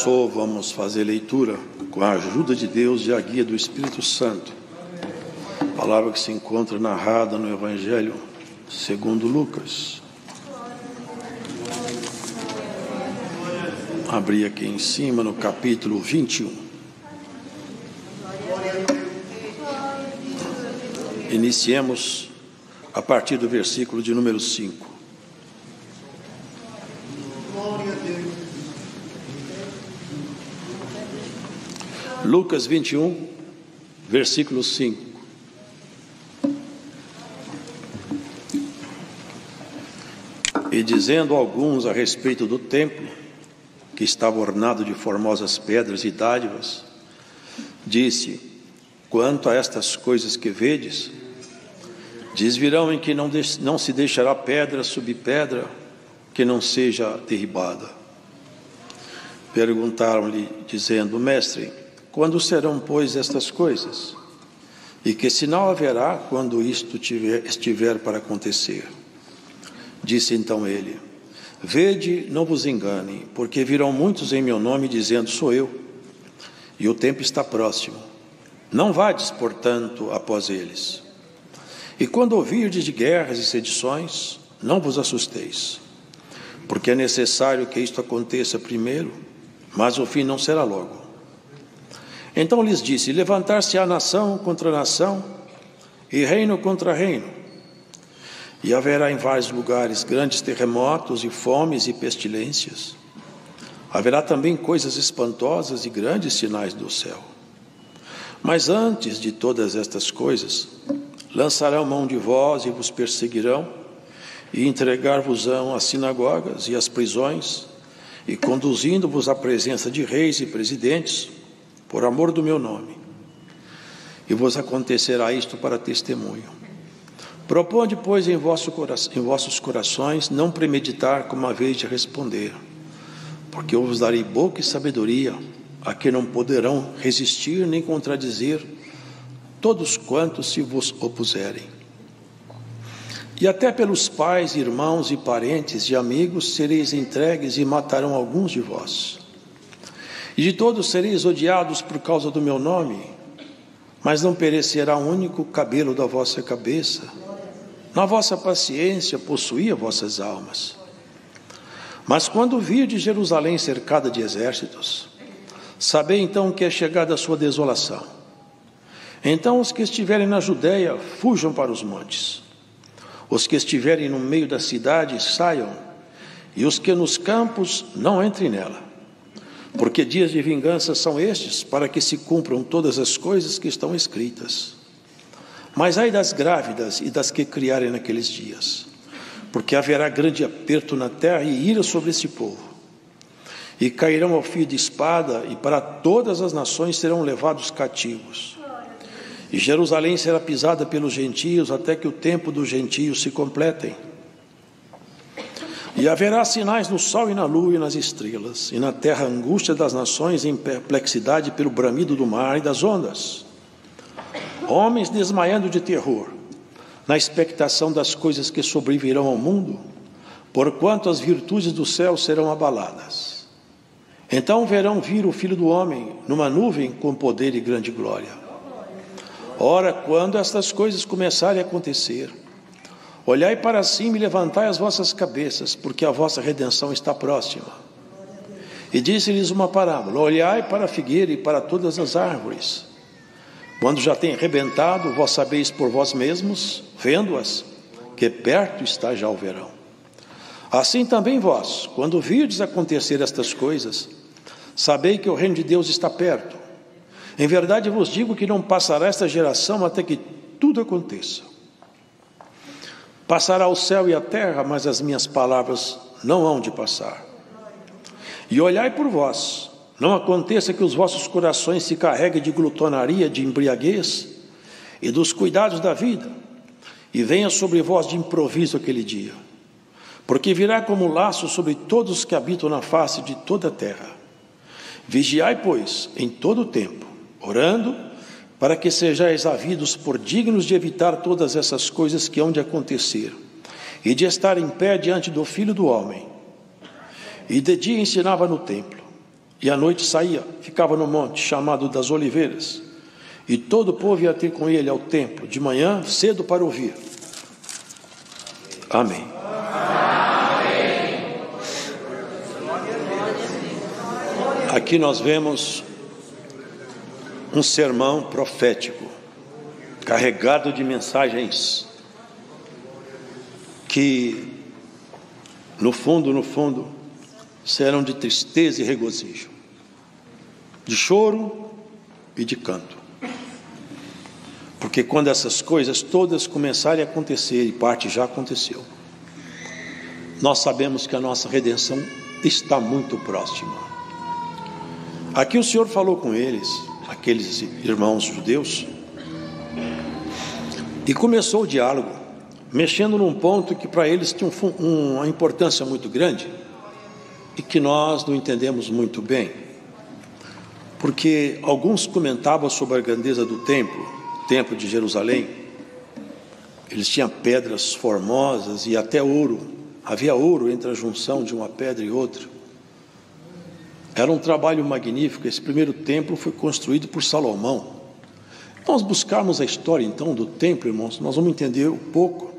abençoo, vamos fazer leitura com a ajuda de Deus e a guia do Espírito Santo. Palavra que se encontra narrada no Evangelho segundo Lucas. Abri aqui em cima no capítulo 21. Iniciemos a partir do versículo de número 5. Lucas 21, versículo 5. E dizendo alguns a respeito do templo, que estava ornado de formosas pedras e dádivas, disse: quanto a estas coisas que vedes, virão em que não se deixará pedra sobre pedra que não seja derribada. Perguntaram-lhe, dizendo: Mestre, quando serão, pois, estas coisas? E que sinal haverá quando isto estiver para acontecer? Disse então ele: Vede, não vos engane, porque virão muitos em meu nome, dizendo: Sou eu, e o tempo está próximo. Não vades, portanto, após eles. E quando ouvirdes de guerras e sedições, não vos assusteis, porque é necessário que isto aconteça primeiro, mas o fim não será logo. Então lhes disse: levantar-se-á nação contra nação, e reino contra reino, e haverá em vários lugares grandes terremotos e fomes e pestilências. Haverá também coisas espantosas e grandes sinais do céu. Mas antes de todas estas coisas, lançarão mão de vós e vos perseguirão, e entregar-vos-ão às sinagogas e às prisões, e conduzindo-vos à presença de reis e presidentes, por amor do meu nome. E vos acontecerá isto para testemunho. Proponde, pois, em vossos corações não premeditar como haveis de responder, porque eu vos darei boca e sabedoria, a que não poderão resistir nem contradizer todos quantos se vos opuserem. E até pelos pais, irmãos e parentes e amigos sereis entregues e matarão alguns de vós. E de todos sereis odiados por causa do meu nome, mas não perecerá um único cabelo da vossa cabeça. Na vossa paciência possuí as vossas almas. Mas quando virdes Jerusalém cercada de exércitos, sabei então que é chegada a sua desolação. Então os que estiverem na Judéia fujam para os montes. Os que estiverem no meio da cidade saiam, e os que nos campos não entrem nela. Porque dias de vingança são estes, para que se cumpram todas as coisas que estão escritas. Mas ai das grávidas e das que criarem naqueles dias, porque haverá grande aperto na terra e ira sobre esse povo. E cairão ao fio de espada, e para todas as nações serão levados cativos. E Jerusalém será pisada pelos gentios, até que o tempo dos gentios se completem. E haverá sinais no sol e na lua e nas estrelas, e na terra angústia das nações em perplexidade pelo bramido do mar e das ondas. Homens desmaiando de terror, na expectação das coisas que sobrevirão ao mundo, porquanto as virtudes do céu serão abaladas. Então verão vir o Filho do Homem numa nuvem com poder e grande glória. Ora, quando estas coisas começarem a acontecer, olhai para cima e levantai as vossas cabeças, porque a vossa redenção está próxima. E disse-lhes uma parábola: olhai para a figueira e para todas as árvores. Quando já tem rebentado, vós sabeis por vós mesmos, vendo-as, que perto está já o verão. Assim também vós, quando virdes acontecer estas coisas, sabei que o reino de Deus está perto. Em verdade vos digo que não passará esta geração até que tudo aconteça. Passará o céu e a terra, mas as minhas palavras não hão de passar. E olhai por vós, não aconteça que os vossos corações se carreguem de glutonaria, de embriaguez e dos cuidados da vida, e venha sobre vós de improviso aquele dia, porque virá como laço sobre todos os que habitam na face de toda a terra. Vigiai, pois, em todo o tempo, orando, para que sejais havidos por dignos de evitar todas essas coisas que hão de acontecer, e de estar em pé diante do Filho do Homem. E de dia ensinava no templo, E à noite saía, ficava no monte chamado das Oliveiras, e todo o povo ia ter com ele ao templo, de manhã cedo para ouvir. Amém. Aqui nós vemos um sermão profético, carregado de mensagens que, no fundo, serão de tristeza e regozijo, de choro e de canto. Porque quando essas coisas todas começarem a acontecer, e parte já aconteceu, nós sabemos que a nossa redenção está muito próxima. Aqui o Senhor falou com eles, aqueles irmãos judeus, e começou o diálogo, mexendo num ponto que para eles tinha uma importância muito grande, e que nós não entendemos muito bem, porque alguns comentavam sobre a grandeza do templo de Jerusalém. Eles tinham pedras formosas e até ouro, havia ouro entre a junção de uma pedra e outra. Era um trabalho magnífico. Esse primeiro templo foi construído por Salomão. Nós buscarmos a história então do templo, irmãos, nós vamos entender um pouco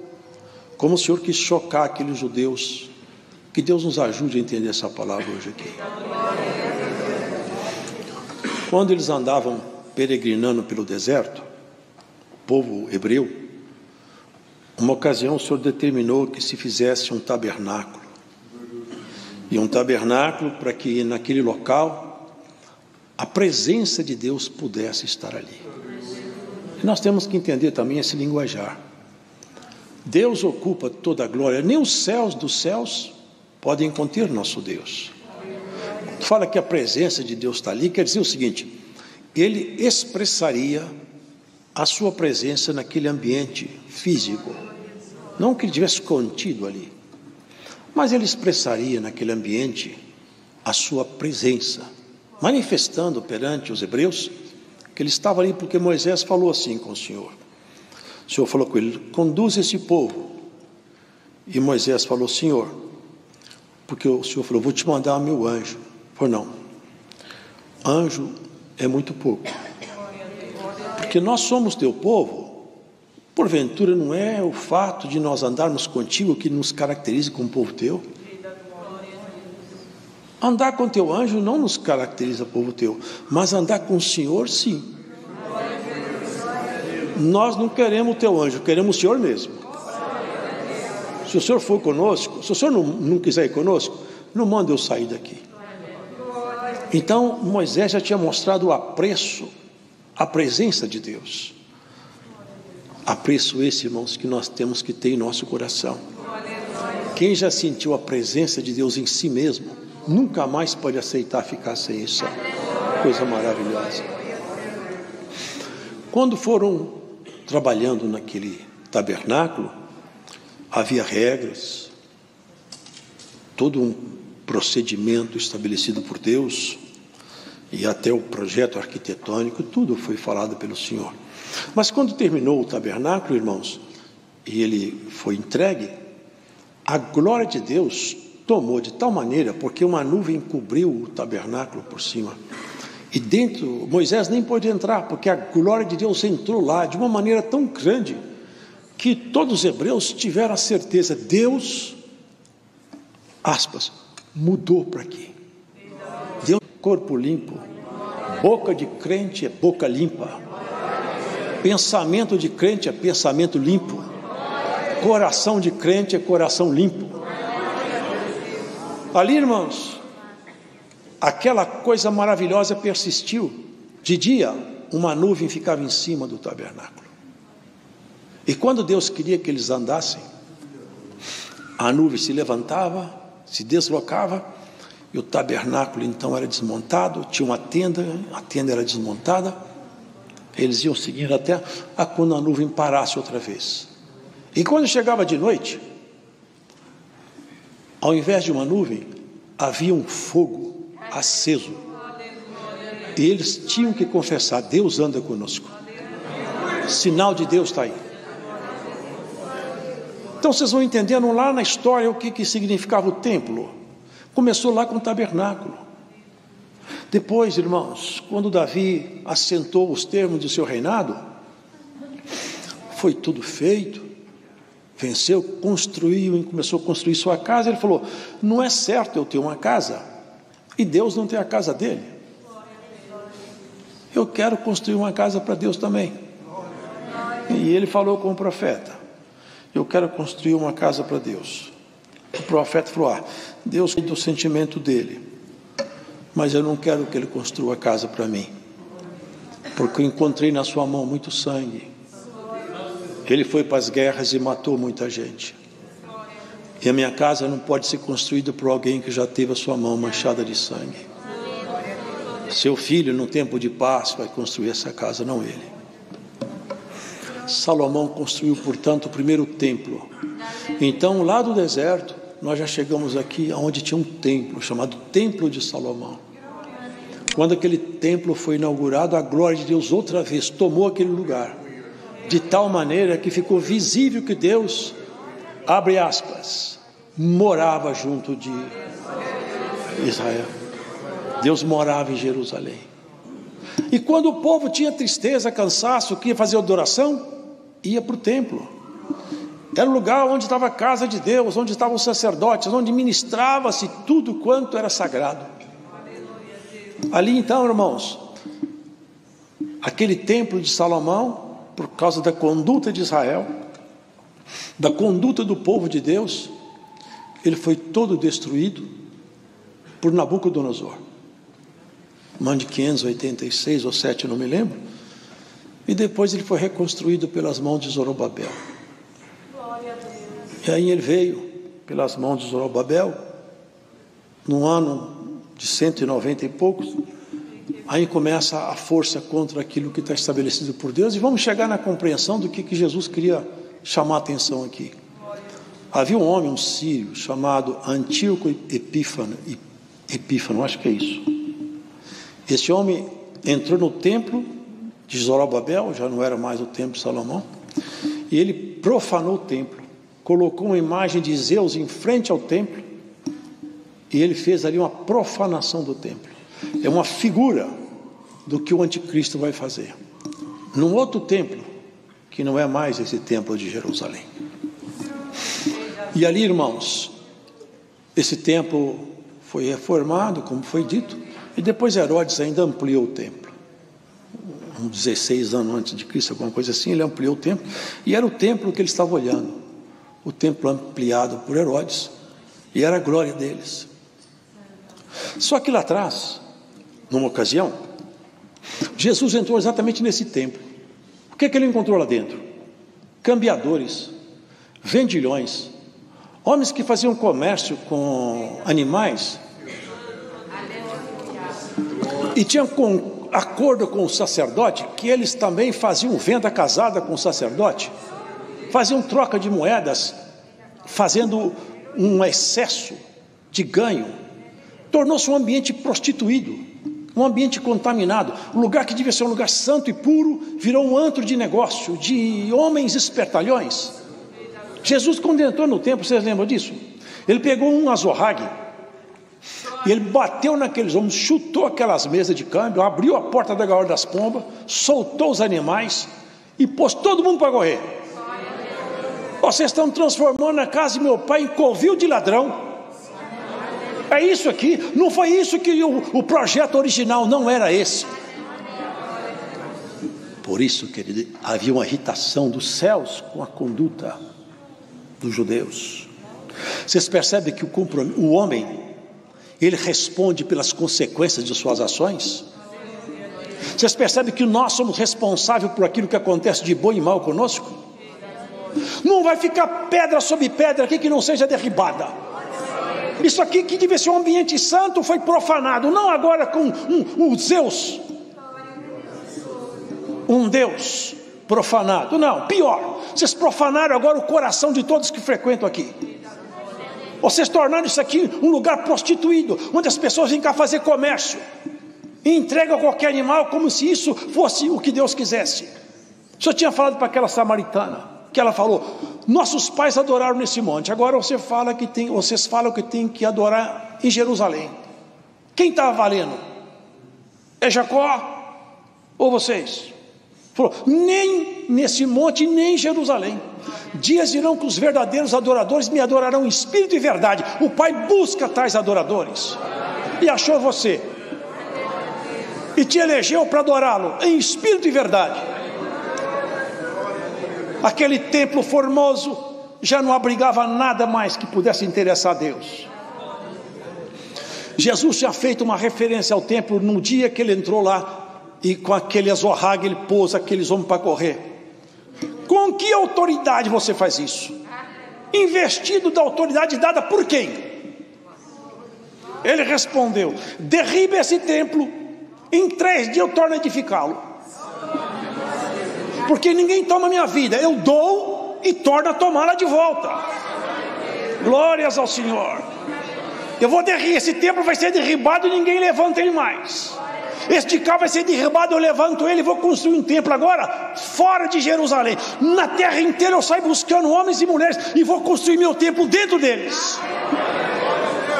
como o Senhor quis chocar aqueles judeus. Que Deus nos ajude a entender essa palavra hoje aqui. Quando eles andavam peregrinando pelo deserto, o povo hebreu, uma ocasião o Senhor determinou que se fizesse um tabernáculo. E um tabernáculo para que naquele local a presença de Deus pudesse estar ali. E nós temos que entender também esse linguajar. Deus ocupa toda a glória, nem os céus dos céus podem conter nosso Deus. Quando fala que a presença de Deus está ali, quer dizer o seguinte: Ele expressaria a sua presença naquele ambiente físico, não que Ele tivesse contido ali, mas Ele expressaria naquele ambiente a sua presença, manifestando perante os hebreus que Ele estava ali, porque Moisés falou assim com o Senhor. O Senhor falou com ele: conduz esse povo. E Moisés falou: Senhor, porque o Senhor falou: vou te mandar meu anjo. Falou: não, anjo é muito pouco, porque nós somos teu povo. Porventura não é o fato de nós andarmos contigo que nos caracteriza como povo teu? Andar com teu anjo não nos caracteriza povo teu, mas andar com o Senhor, sim. Nós não queremos o teu anjo, queremos o Senhor mesmo. Se o Senhor for conosco, se o Senhor não quiser ir conosco, não manda eu sair daqui. Então Moisés já tinha mostrado o apreço, a presença de Deus. Apreço esse, irmãos, que nós temos que ter em nosso coração. Quem já sentiu a presença de Deus em si mesmo, nunca mais pode aceitar ficar sem isso. Coisa maravilhosa. Quando foram trabalhando naquele tabernáculo, havia regras, todo um procedimento estabelecido por Deus, e até o projeto arquitetônico, tudo foi falado pelo Senhor. Mas quando terminou o tabernáculo, irmãos, e ele foi entregue, a glória de Deus tomou de tal maneira, porque uma nuvem cobriu o tabernáculo por cima, e dentro Moisés nem pôde entrar, porque a glória de Deus entrou lá de uma maneira tão grande, que todos os hebreus tiveram a certeza: Deus, aspas, mudou para aqui. Deus, corpo limpo, boca de crente é boca limpa, pensamento de crente é pensamento limpo, coração de crente é coração limpo. Ali, irmãos, aquela coisa maravilhosa persistiu. De dia, uma nuvem ficava em cima do tabernáculo, e quando Deus queria que eles andassem, a nuvem se levantava, se deslocava, e o tabernáculo então era desmontado. Tinha uma tenda, a tenda era desmontada, eles iam seguindo até quando a nuvem parasse outra vez. E quando chegava de noite, ao invés de uma nuvem, havia um fogo aceso, e eles tinham que confessar: Deus anda conosco. Sinal de Deus está aí. Então vocês vão entendendo lá na história o que significava o templo. Começou lá com o tabernáculo. Depois, irmãos, quando Davi assentou os termos do seu reinado, foi tudo feito, venceu, construiu e começou a construir sua casa. Ele falou: não é certo eu ter uma casa e Deus não ter a casa dele. Eu quero construir uma casa para Deus também. E ele falou com o profeta: eu quero construir uma casa para Deus. O profeta falou: Deus sei do sentimento dele, mas eu não quero que ele construa a casa para mim, porque eu encontrei na sua mão muito sangue. Ele foi para as guerras e matou muita gente, e a minha casa não pode ser construída por alguém que já teve a sua mão manchada de sangue. Seu filho, no tempo de paz, vai construir essa casa, não ele. Salomão construiu, portanto, o primeiro templo. Então, lá do deserto, nós já chegamos aqui onde tinha um templo, chamado Templo de Salomão. Quando aquele templo foi inaugurado, a glória de Deus outra vez tomou aquele lugar, de tal maneira que ficou visível que Deus, abre aspas, morava junto de Israel. Deus morava em Jerusalém. E quando o povo tinha tristeza, cansaço, queria fazer adoração, ia para o templo. Era o lugar onde estava a casa de Deus, onde estavam os sacerdotes, onde ministrava-se tudo quanto era sagrado. Ali então, irmãos, aquele templo de Salomão, por causa da conduta de Israel, da conduta do povo de Deus, ele foi todo destruído por Nabucodonosor. No ano de 586 ou 7, não me lembro. E depois ele foi reconstruído pelas mãos de Zorobabel. E aí ele veio pelas mãos de Zorobabel, no ano de 190 e poucos. Aí começa a força contra aquilo que está estabelecido por Deus. E vamos chegar na compreensão do que Jesus queria chamar a atenção aqui. Havia um homem, um sírio, chamado Antíoco Epífano, acho que é isso. Esse homem entrou no templo de Zorobabel, já não era mais o templo de Salomão, e ele profanou o templo, colocou uma imagem de Zeus em frente ao templo, e ele fez ali uma profanação do templo. É uma figura do que o anticristo vai fazer num outro templo, que não é mais esse templo de Jerusalém. E ali, irmãos, esse templo foi reformado, como foi dito, e depois Herodes ainda ampliou o templo. Uns 16 anos antes de Cristo, alguma coisa assim, ele ampliou o templo, e era o templo que ele estava olhando, o templo ampliado por Herodes, e era a glória deles. Só que lá atrás, numa ocasião, Jesus entrou exatamente nesse templo. O que ele encontrou lá dentro? Cambiadores, vendilhões, homens que faziam comércio com animais, e tinham acordo com o sacerdote, que eles também faziam venda casada com o sacerdote, faziam troca de moedas, fazendo um excesso de ganho. Tornou-se um ambiente prostituído, um ambiente contaminado. Um lugar que devia ser um lugar santo e puro, virou um antro de negócio, de homens espertalhões. Jesus, quando entrou no templo, vocês lembram disso? Ele pegou um azorrague, e ele bateu naqueles homens, chutou aquelas mesas de câmbio, abriu a porta da gaiola das pombas, soltou os animais e pôs todo mundo para correr. Vocês estão transformando a casa de meu pai em covil de ladrão. É isso aqui. Não foi isso que o projeto original, não era esse. Por isso, querido, havia uma irritação dos céus com a conduta dos judeus. Vocês percebem que o homem, ele responde pelas consequências de suas ações? Vocês percebem que nós somos responsáveis por aquilo que acontece de bom e mal conosco? Não vai ficar pedra sobre pedra aqui que não seja derribada. Isso aqui que devia ser um ambiente santo foi profanado, não agora com um Zeus, um Deus profanado, não, pior, vocês profanaram agora o coração de todos que frequentam aqui. Vocês tornaram isso aqui um lugar prostituído, onde as pessoas vêm cá fazer comércio e entregam qualquer animal como se isso fosse o que Deus quisesse. O senhor tinha falado para aquela samaritana, que ela falou: nossos pais adoraram nesse monte, agora vocês falam que tem que adorar em Jerusalém. Quem estava valendo? É Jacó ou vocês? Falou, nem nesse monte, nem em Jerusalém. Dias virão que os verdadeiros adoradores me adorarão em espírito e verdade. O Pai busca tais adoradores. E achou você. E te elegeu para adorá-lo em espírito e verdade. Aquele templo formoso já não abrigava nada mais que pudesse interessar a Deus. Jesus tinha feito uma referência ao templo no dia que ele entrou lá, e com aquele azorrague ele pôs aqueles homens para correr. Com que autoridade você faz isso? Investido da autoridade dada por quem? Ele respondeu, derribe esse templo, em 3 dias eu torno a edificá-lo. Porque ninguém toma minha vida, eu dou e torno a tomá-la de volta. Glórias ao Senhor. Eu vou derribar, esse templo vai ser derribado e ninguém levanta ele mais. Este carro vai ser derribado, eu levanto ele e vou construir um templo agora, fora de Jerusalém. Na terra inteira eu saio buscando homens e mulheres e vou construir meu templo dentro deles.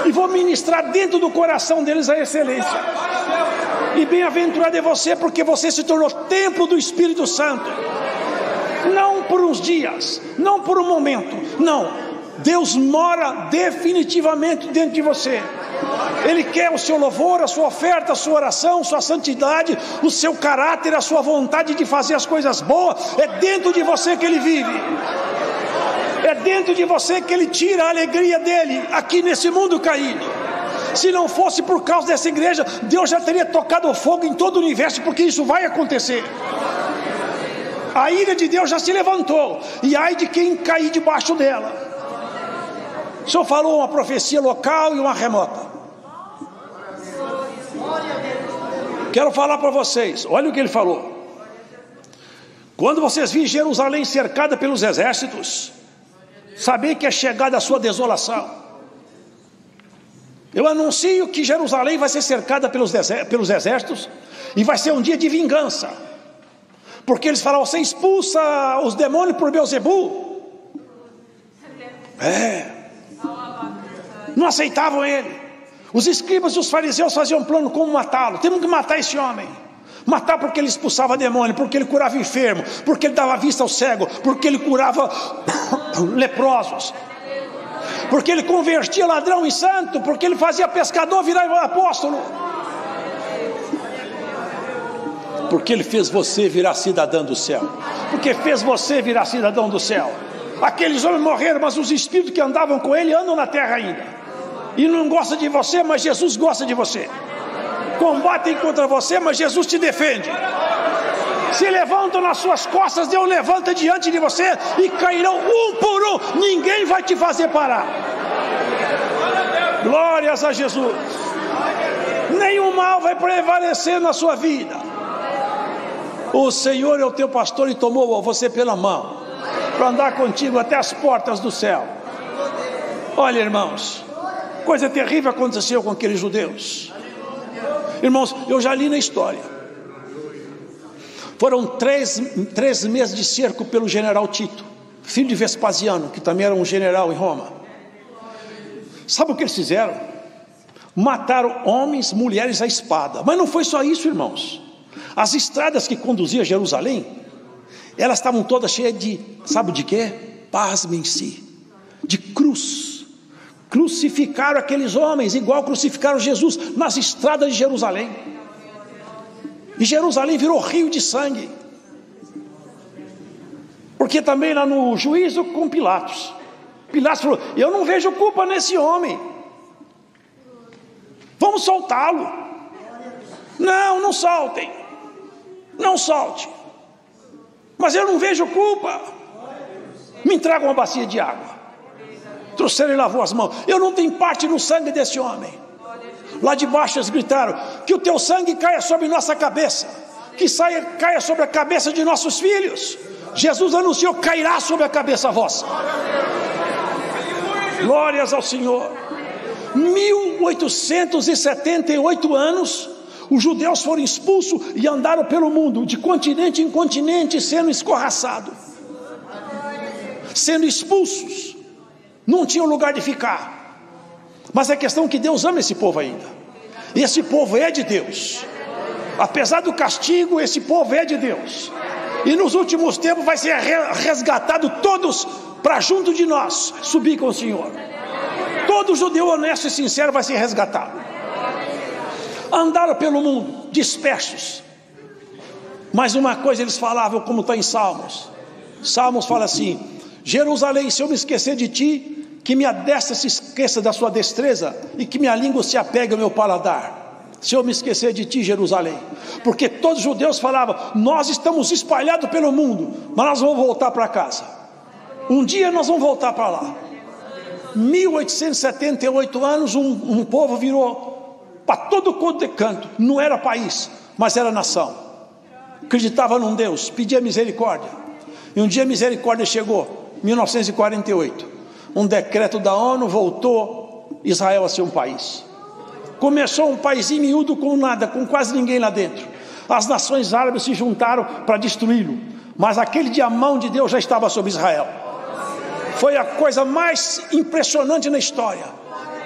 E vou ministrar dentro do coração deles a excelência. E bem-aventurado é você, porque você se tornou templo do Espírito Santo. Não por uns dias, não por um momento, não. Deus mora definitivamente dentro de você. Ele quer o seu louvor, a sua oferta, a sua oração, a sua santidade, o seu caráter, a sua vontade de fazer as coisas boas. É dentro de você que Ele vive. É dentro de você que Ele tira a alegria dEle aqui nesse mundo caído. Se não fosse por causa dessa igreja, Deus já teria tocado fogo em todo o universo, porque isso vai acontecer. A ira de Deus já se levantou, e ai de quem cair debaixo dela. O Senhor falou uma profecia local e uma remota. Quero falar para vocês, olha o que ele falou. Quando vocês virem Jerusalém cercada pelos exércitos, sabei que é chegada a sua desolação. Eu anuncio que Jerusalém vai ser cercada pelos exércitos, e vai ser um dia de vingança. Porque eles falaram, você expulsa os demônios por Beelzebu. Não aceitavam ele. Os escribas e os fariseus faziam um plano como matá-lo. Temos que matar esse homem. Matar porque ele expulsava demônio, porque ele curava enfermo, porque ele dava vista ao cego, porque ele curava leprosos, porque ele convertia ladrão em santo, porque ele fazia pescador virar apóstolo, porque ele fez você virar cidadão do céu, porque fez você virar cidadão do céu. Aqueles homens morreram, mas os espíritos que andavam com ele andam na terra ainda. E não gosta de você, mas Jesus gosta de você. Combatem contra você, mas Jesus te defende. Se levantam nas suas costas, Deus levanta diante de você e cairão um por um. Ninguém vai te fazer parar. Glórias a Jesus. Nenhum mal vai prevalecer na sua vida. O Senhor é o teu pastor e tomou você pela mão para andar contigo até as portas do céu. Olha, irmãos, coisa terrível aconteceu com aqueles judeus. Irmãos, eu já li na história. Foram 3 meses de cerco pelo general Tito, filho de Vespasiano, que também era um general em Roma. Sabe o que eles fizeram? Mataram homens, mulheres à espada. Mas não foi só isso, irmãos. As estradas que conduziam a Jerusalém, elas estavam todas cheias de, sabe de quê? Pasmem-se, de cruz. Crucificaram aqueles homens, igual crucificaram Jesus nas estradas de Jerusalém. E Jerusalém virou rio de sangue. Porque também lá no juízo com Pilatos, Pilatos falou, eu não vejo culpa nesse homem, vamos soltá-lo. Não soltem, não solte, mas eu não vejo culpa. Me traga uma bacia de água. Trouxeram e lavou as mãos. Eu não tenho parte no sangue desse homem. Lá de baixo eles gritaram, que o teu sangue caia sobre nossa cabeça, que caia sobre a cabeça de nossos filhos. Jesus anunciou, cairá sobre a cabeça vossa. Glórias ao Senhor. 1878 anos, os judeus foram expulsos e andaram pelo mundo, de continente em continente, sendo escorraçados, sendo expulsos. Não tinham lugar de ficar. Mas a questão é que Deus ama esse povo ainda. E esse povo é de Deus. Apesar do castigo, esse povo é de Deus. E nos últimos tempos vai ser resgatado todos para junto de nós subir com o Senhor. Todo judeu honesto e sincero vai ser resgatado. Andaram pelo mundo dispersos. Mas uma coisa eles falavam, como está em Salmos. Salmos fala assim: Jerusalém, se eu me esquecer de ti, que minha destra se esqueça da sua destreza, e que minha língua se apegue ao meu paladar. Se eu me esquecer de ti, Jerusalém. Porque todos os judeus falavam: nós estamos espalhados pelo mundo, mas nós vamos voltar para casa. Um dia nós vamos voltar para lá. 1878 anos, um povo virou para todo canto. Não era país, mas era nação. Acreditava num Deus, pedia misericórdia. E um dia a misericórdia chegou, 1948. Um decreto da ONU voltou Israel a ser um país. Começou um paísinho miúdo com nada, com quase ninguém lá dentro. As nações árabes se juntaram para destruí-lo. Mas aquele dia a mão de Deus já estava sobre Israel. Foi a coisa mais impressionante na história.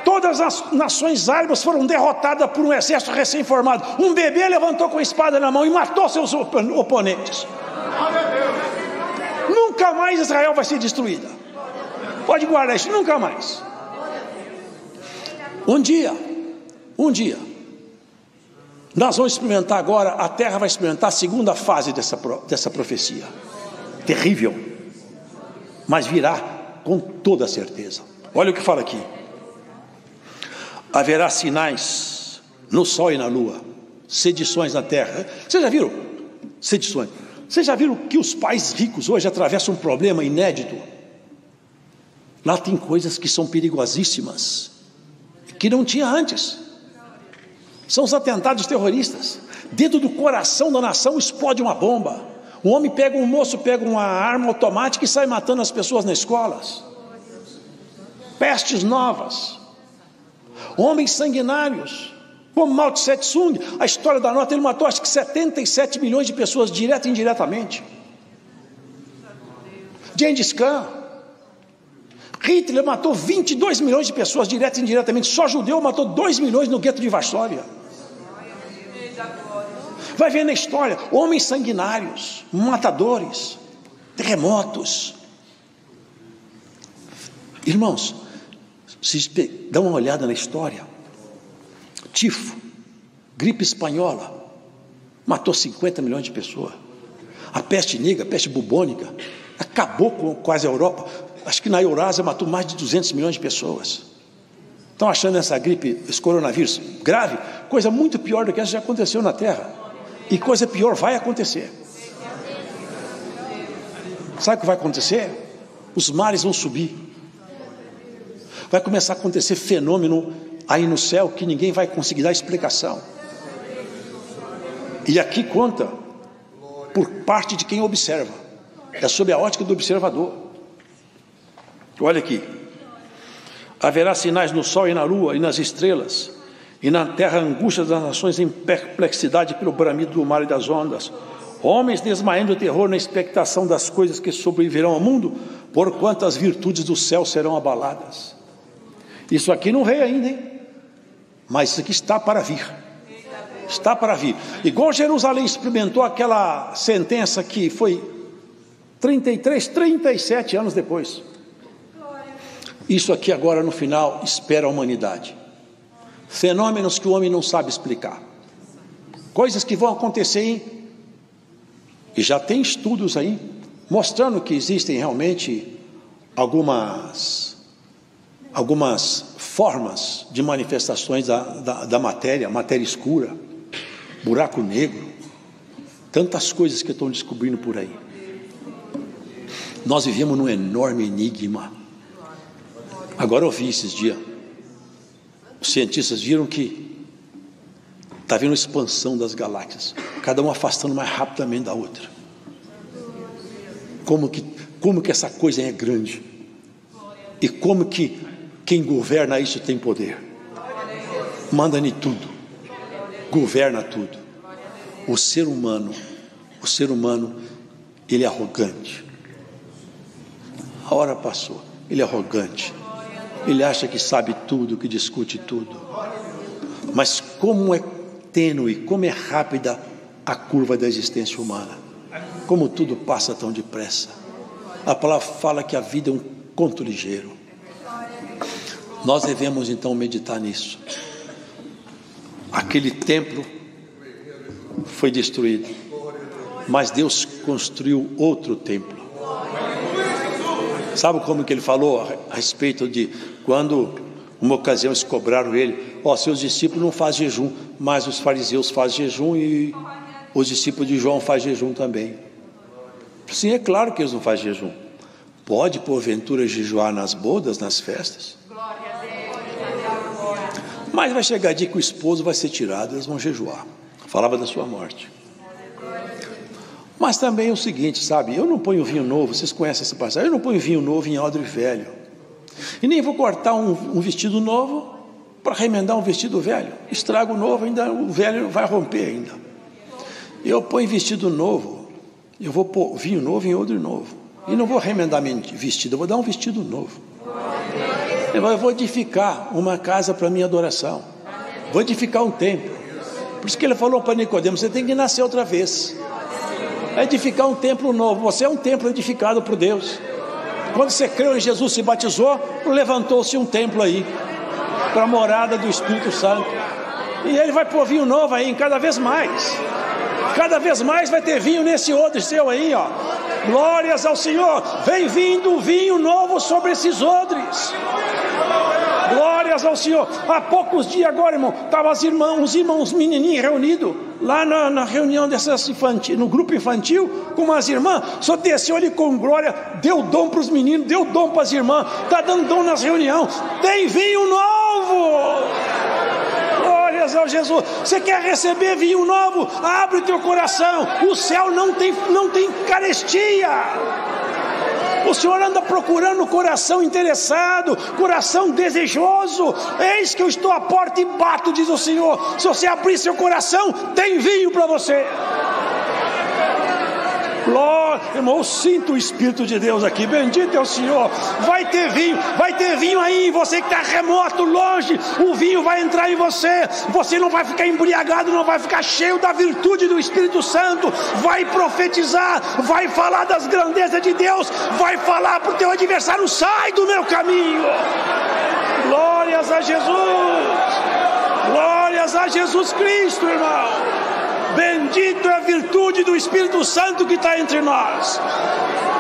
Todas as nações árabes foram derrotadas por um exército recém-formado. Um bebê levantou com a espada na mão e matou seus oponentes. Nunca mais Israel vai ser destruída. Pode guardar isso, nunca mais. Um dia, nós vamos experimentar agora, a terra vai experimentar a segunda fase dessa profecia. Terrível, mas virá com toda certeza. Olha o que fala aqui: haverá sinais no sol e na lua, sedições na terra. Vocês já viram? Sedições. Vocês já viram que os países ricos hoje atravessam um problema inédito? Lá tem coisas que são perigosíssimas, que não tinha antes. São os atentados terroristas. Dentro do coração da nação explode uma bomba. Um moço pega uma arma automática e sai matando as pessoas nas escolas. Pestes novas. Homens sanguinários, como Mao Tse Tung. A história da nota, ele matou acho que 77 milhões de pessoas, direta e indiretamente. Gengis Khan. Hitler matou 22 milhões de pessoas, direta e indiretamente. Só judeu matou 2 milhões no gueto de Varsóvia. Vai ver na história, homens sanguinários, matadores, terremotos. Irmãos, se dá uma olhada na história. Tifo, gripe espanhola, matou 50 milhões de pessoas. A peste negra, a peste bubônica, acabou com quase a Europa. Acho que na Eurásia matou mais de 200 milhões de pessoas. Estão achando essa gripe, esse coronavírus grave? Coisa muito pior do que essa já aconteceu na Terra. E coisa pior vai acontecer. Sabe o que vai acontecer? Os mares vão subir. Vai começar a acontecer fenômeno aí no céu que ninguém vai conseguir dar explicação. E aqui conta por parte de quem observa. É sob a ótica do observador. Olha aqui: haverá sinais no sol e na lua e nas estrelas, e na terra angústia das nações em perplexidade pelo bramido do mar e das ondas, homens desmaiando de terror na expectação das coisas que sobreviverão ao mundo, porquanto as virtudes do céu serão abaladas. Isso aqui não veio ainda, hein? Mas isso aqui está para vir. Está para vir. Igual Jerusalém experimentou aquela sentença que foi 37 anos depois. Isso aqui agora no final espera a humanidade. Fenômenos que o homem não sabe explicar. Coisas que vão acontecer, hein? E já tem estudos aí mostrando que existem realmente algumas formas de manifestações da matéria escura, buraco negro, tantas coisas que estão descobrindo por aí. Nós vivemos num enorme enigma. Agora eu vi esses dias, os cientistas viram que está havendo expansão das galáxias, cada uma afastando mais rapidamente da outra. Como que essa coisa é grande, e como que quem governa isso tem poder, manda em tudo, governa tudo. O ser humano, ele é arrogante. A hora passou, ele é arrogante. Ele acha que sabe tudo, que discute tudo. Mas como é tênue, como é rápida a curva da existência humana, como tudo passa tão depressa. A palavra fala que a vida é um conto ligeiro. Nós devemos então meditar nisso. Aquele templo foi destruído, mas Deus construiu outro templo. Sabe como que ele falou a respeito de quando uma ocasião eles cobraram ele: seus discípulos não fazem jejum, mas os fariseus fazem jejum e os discípulos de João fazem jejum também. Sim, é claro que eles não fazem jejum. Pode porventura jejuar nas bodas, nas festas? Mas vai chegar dia que o esposo vai ser tirado, eles vão jejuar. Falava da sua morte. Mas também é o seguinte, sabe? Eu não ponho vinho novo, vocês conhecem essa passagem? Eu não ponho vinho novo em odre velho. E nem vou cortar um vestido novo para remendar um vestido velho. Estrago novo, ainda o velho vai romper ainda. Eu ponho vestido novo, eu vou pôr vinho novo em odre novo. E não vou remendar meu vestido, eu vou dar um vestido novo. Eu vou edificar uma casa para minha adoração. Vou edificar um templo. Por isso que ele falou para Nicodemo: você tem que nascer outra vez. Edificar um templo novo. Você é um templo edificado por Deus. Quando você creu em Jesus, se batizou, levantou-se um templo aí para a morada do Espírito Santo. E ele vai pôr vinho novo aí, cada vez mais. Cada vez mais vai ter vinho nesse odre seu aí, ó. Glórias ao Senhor. Vem vindo vinho novo sobre esses odres. Glórias ao Senhor. Há poucos dias agora, irmão, estavam os irmãos menininhos reunidos lá na reunião dessas infantil, no grupo infantil, com umas irmãs. Só desceu ali com glória, deu dom para os meninos, deu dom para as irmãs, está dando dom nas reuniões. Tem vinho novo. Glórias ao Jesus. Você quer receber vinho novo? Abre o teu coração. O céu não tem carestia. O Senhor anda procurando o coração interessado, coração desejoso. Eis que eu estou à porta e bato, diz o Senhor. Se você abrir seu coração, tem vinho para você. Glória, irmão, eu sinto o Espírito de Deus aqui. Bendito é o Senhor. Vai ter vinho aí. Você que está remoto, longe, o vinho vai entrar em você. Você não vai ficar embriagado, não vai ficar cheio da virtude do Espírito Santo. Vai profetizar, vai falar das grandezas de Deus, vai falar para o teu adversário: sai do meu caminho. Glórias a Jesus. Glórias a Jesus Cristo, irmão. Bendito é a virtude do Espírito Santo que está entre nós.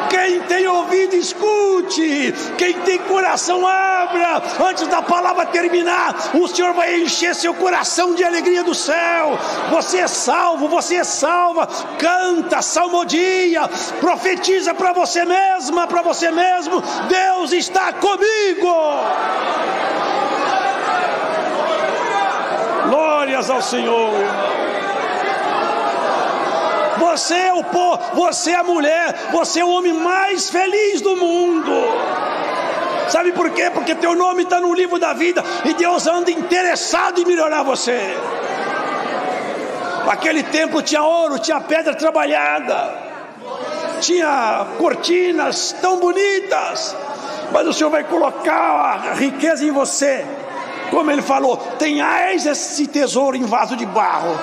Quem tem ouvido, escute. Quem tem coração, abra. Antes da palavra terminar, o Senhor vai encher seu coração de alegria do céu. Você é salvo, você é salva. Canta, salmodia, profetiza para você mesma, para você mesmo: Deus está comigo. Glórias ao Senhor. Você é o povo, você é a mulher, você é o homem mais feliz do mundo. Sabe por quê? Porque teu nome está no livro da vida e Deus anda interessado em melhorar você. Aquele templo tinha ouro, tinha pedra trabalhada, tinha cortinas tão bonitas, mas o Senhor vai colocar a riqueza em você. Como Ele falou: tenhais esse tesouro em vaso de barro.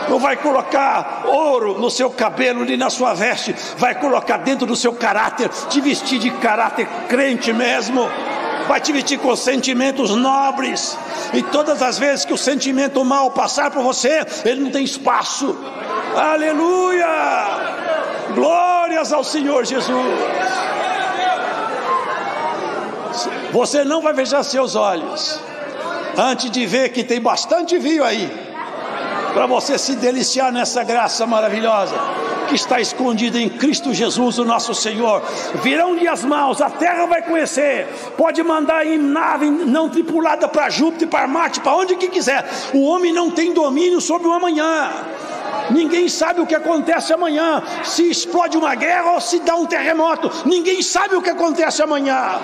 Não vai colocar ouro no seu cabelo nem na sua veste, vai colocar dentro do seu caráter, te vestir de caráter crente mesmo, vai te vestir com sentimentos nobres, e todas as vezes que o sentimento mau passar por você, ele não tem espaço. Aleluia! Glórias ao Senhor Jesus. Você não vai fechar seus olhos antes de ver que tem bastante vinho aí, para você se deliciar nessa graça maravilhosa que está escondida em Cristo Jesus, o nosso Senhor. Virão dias maus, a terra vai conhecer. Pode mandar em nave não tripulada para Júpiter, para Marte, para onde que quiser. O homem não tem domínio sobre o amanhã. Ninguém sabe o que acontece amanhã, se explode uma guerra ou se dá um terremoto. Ninguém sabe o que acontece amanhã.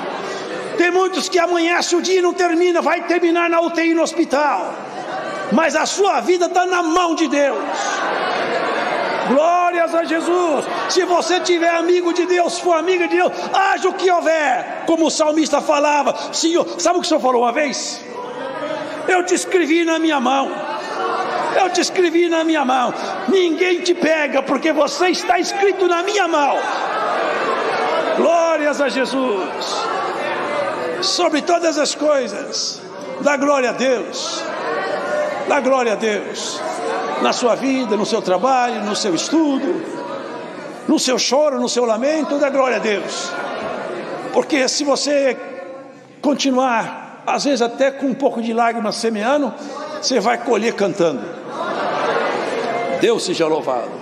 Tem muitos que amanhece o dia e não termina, vai terminar na UTI no hospital. Mas a sua vida está na mão de Deus. Glórias a Jesus. Se você tiver amigo de Deus, for amiga de Deus, haja o que houver. Como o salmista falava: Senhor, sabe o que o Senhor falou uma vez? Eu te escrevi na minha mão. Eu te escrevi na minha mão. Ninguém te pega, porque você está escrito na minha mão. Glórias a Jesus. Sobre todas as coisas, dá glória a Deus. Dá glória a Deus. Na sua vida, no seu trabalho, no seu estudo, no seu choro, no seu lamento, dá glória a Deus. Porque se você continuar, às vezes até com um pouco de lágrimas semeando, você vai colher cantando. Deus seja louvado.